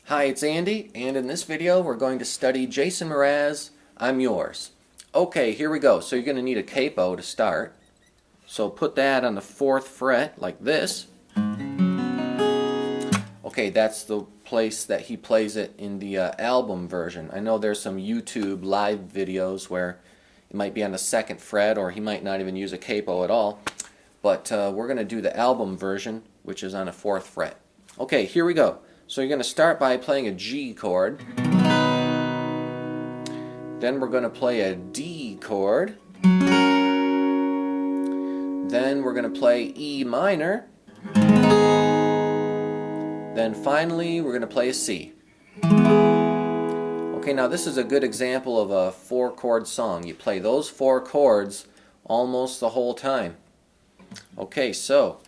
Hi, it's Andy, and in this video we're going to study Jason Mraz, I'm Yours. Okay, here we go. So you're going to need a capo to start. So put that on the 4th fret like this. Okay, that's the place that he plays it in the album version. I know there's some YouTube live videos where it might be on the 2nd fret, or he might not even use a capo at all. But we're going to do the album version, which is on the 4th fret. Okay, here we go. So you're going to start by playing a G chord. Then we're going to play a D chord. Then we're going to play E minor. Then finally we're going to play a C. Okay, now this is a good example of a 4-chord song. You play those 4 chords almost the whole time. Okay, so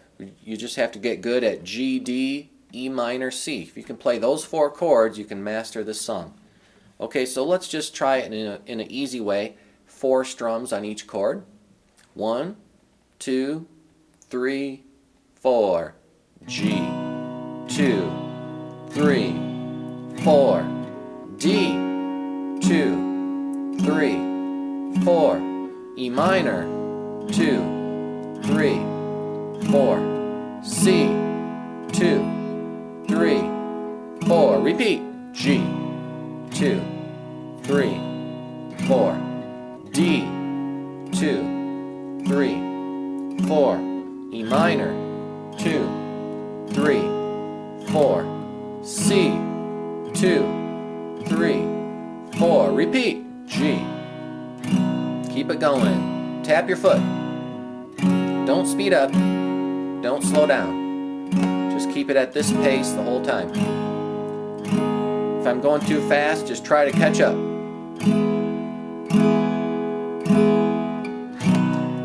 you just have to get good at G, D, E minor, C. If you can play those 4 chords, you can master this song. Okay, so let's just try it in an easy way. 4 strums on each chord. 1, 2, 3, 4. G, 2, 3, 4. D, 2, 3, 4. E minor, 2, 3, 4. C, 2, 3, 4. Repeat. G, 2, 3, 4. D, 2, 3, 4. E minor, 2, 3, 4. C, 2, 3, 4. Repeat. G. Keep it going. Tap your foot. Don't speed up. Don't slow down. Just keep it at this pace the whole time. If I'm going too fast, just try to catch up.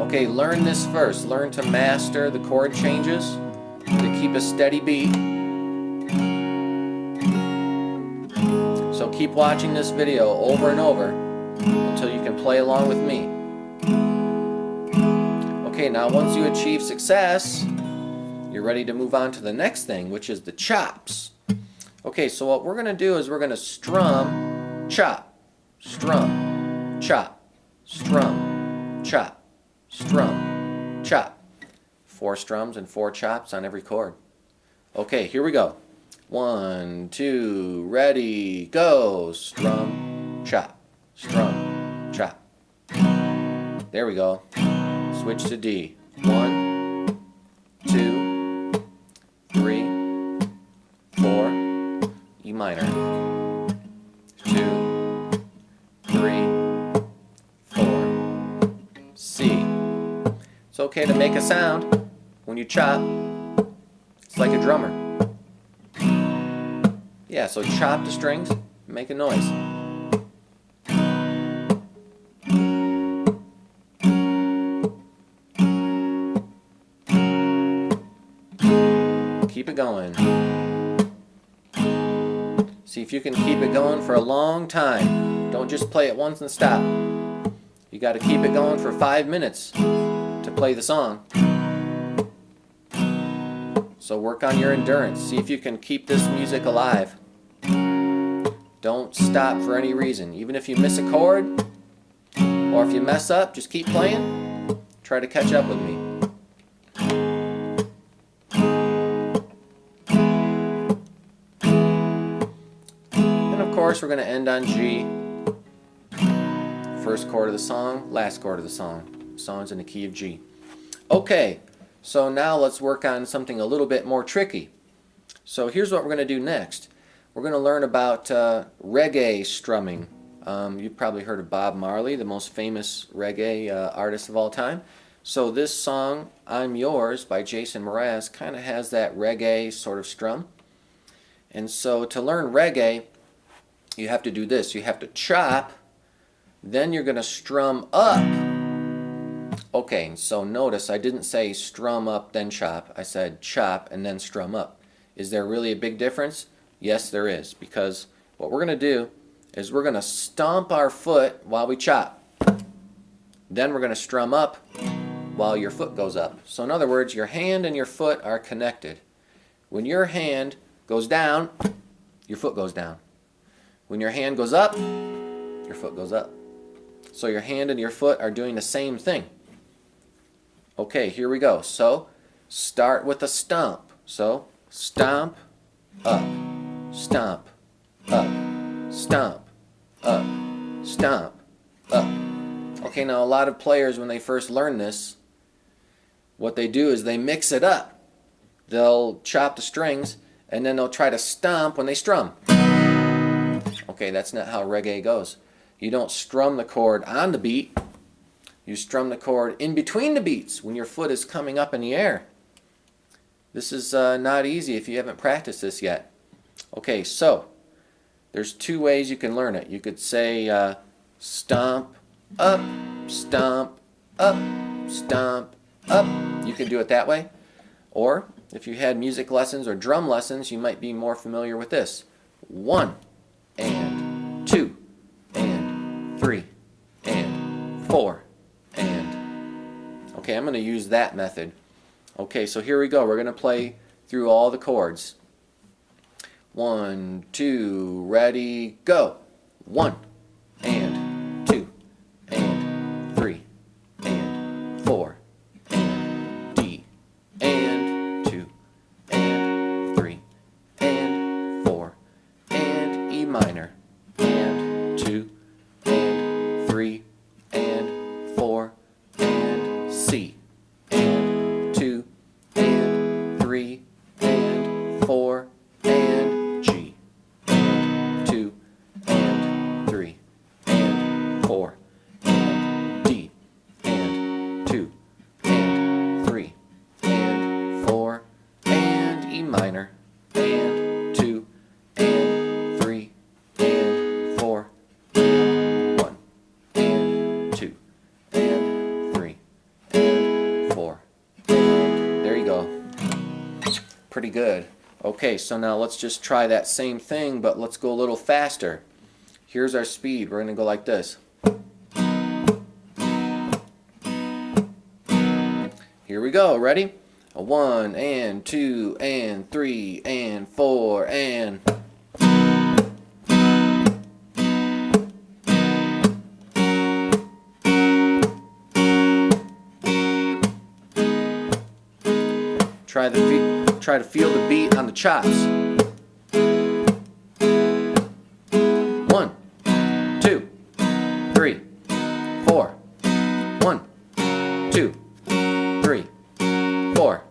Okay, learn this first. Learn to master the chord changes, to keep a steady beat. So keep watching this video over and over until you can play along with me. Okay, now once you achieve success, you're ready to move on to the next thing, which is the chops. Okay, so what we're going to do is we're going to strum, chop, strum, chop, strum, chop, strum, chop. 4 strums and 4 chops on every chord. Okay, here we go. 1, 2, ready, go. Strum, chop, strum, chop. There we go. Switch to D. 1, 2, 3, 4. E minor. 2, 3, 4. C. It's okay to make a sound when you chop. It's like a drummer. Yeah, so chop the strings, make a noise. Keep it going. See if you can keep it going for a long time. Don't just play it once and stop. You got to keep it going for 5 minutes to play the song. So work on your endurance. See if you can keep this music alive. Don't stop for any reason. Even if you miss a chord, or if you mess up, just keep playing. Try to catch up with me. And of course, we're going to end on G. First chord of the song, last chord of the song. Song's in the key of G. Okay, so now let's work on something a little bit more tricky. So here's what we're going to do next. We're going to learn about reggae strumming. You've probably heard of Bob Marley, the most famous reggae artist of all time. So this song, I'm Yours, by Jason Mraz, kind of has that reggae sort of strum. And so to learn reggae, you have to do this. You have to chop, then you're going to strum up. Okay, so notice I didn't say strum up, then chop. I said chop and then strum up. Is there really a big difference? Yes, there is, because what we're going to do is we're going to stomp our foot while we chop. Then we're going to strum up while your foot goes up. So in other words, your hand and your foot are connected. When your hand goes down, your foot goes down. When your hand goes up, your foot goes up. So your hand and your foot are doing the same thing. Okay, here we go. So start with a stomp. So stomp, up, stomp, up, stomp, up, stomp, up. Okay, now a lot of players, when they first learn this, what they do is they mix it up. They'll chop the strings and then they'll try to stomp when they strum. Okay, that's not how reggae goes. You don't strum the chord on the beat. You strum the chord in between the beats when your foot is coming up in the air. This is not easy if you haven't practiced this yet. Okay, so there's two ways you can learn it. You could say stomp, up, stomp, up, stomp, up. You can do it that way. Or if you had music lessons or drum lessons, you might be more familiar with this. 1 and 2 and 3 and 4 and... Okay, I'm going to use that method. Okay, so here we go. We're going to play through all the chords. 1, 2, ready, go. 1 and 2 and 3 and 4 and D and 2 and 3 and 4 and E minor and 2 and 3 and 4 and C and 2 and 3 and 4 and G and 2 and 3 and 4 and D and 2 and 3 and 4 and E minor and 2 and 3 and 4 and 1 and 2 and 3 and 4. There you go. Pretty good. Okay, so now let's just try that same thing, but let's go a little faster. Here's our speed. We're going to go like this. Here we go. Ready? 1 and 2 and 3 and 4 and... Try to feel the beat on the chops. 1, 2, 3, 4. 1, 2, 3, 4.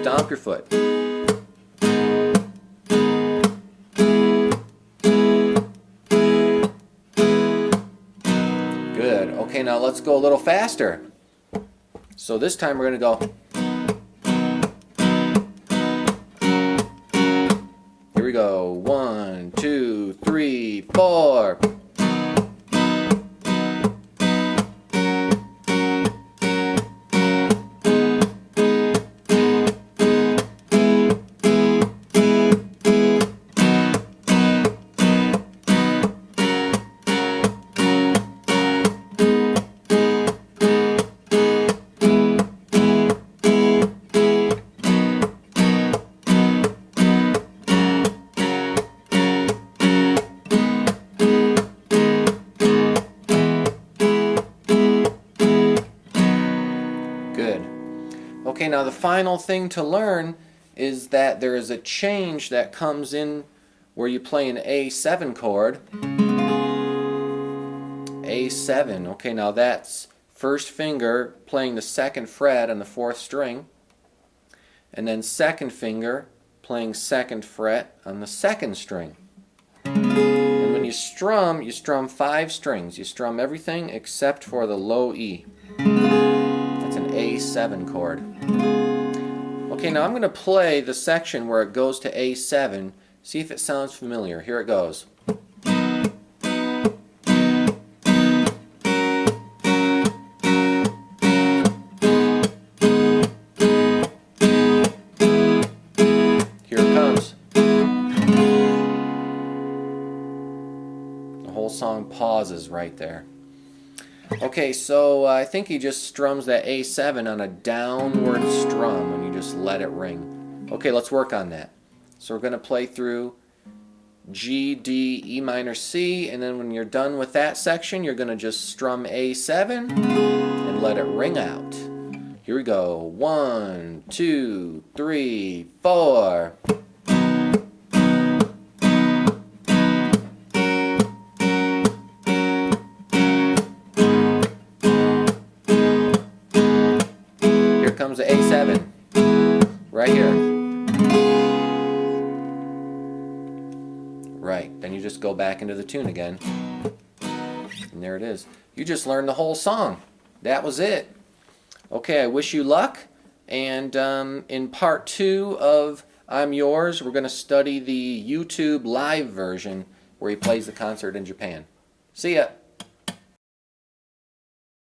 Stomp your foot. Good. Okay, now let's go a little faster. So this time we're going to go... Here we go. 1, 2, 3, 4. Okay, now the final thing to learn is that there is a change that comes in where you play an A7 chord. A7, okay, now that's first finger playing the second fret on the 4th string, and then second finger playing second fret on the 2nd string. And when you strum 5 strings. You strum everything except for the low E. That's an A7 chord. Okay, now I'm going to play the section where it goes to A7. See if it sounds familiar. Here it goes. Here it comes. The whole song pauses right there. Okay, so I think he just strums that A7 on a downward strum when you just let it ring. Okay, let's work on that. So we're going to play through G, D, E minor, C, and then when you're done with that section, you're going to just strum A7 and let it ring out. Here we go. 1, 2, 3, 4. Here comes the A7. Right here. Right, then you just go back into the tune again. And there it is. You just learned the whole song. That was it. Okay, I wish you luck. And in part 2 of I'm Yours, we're going to study the YouTube live version where he plays the concert in Japan. See ya.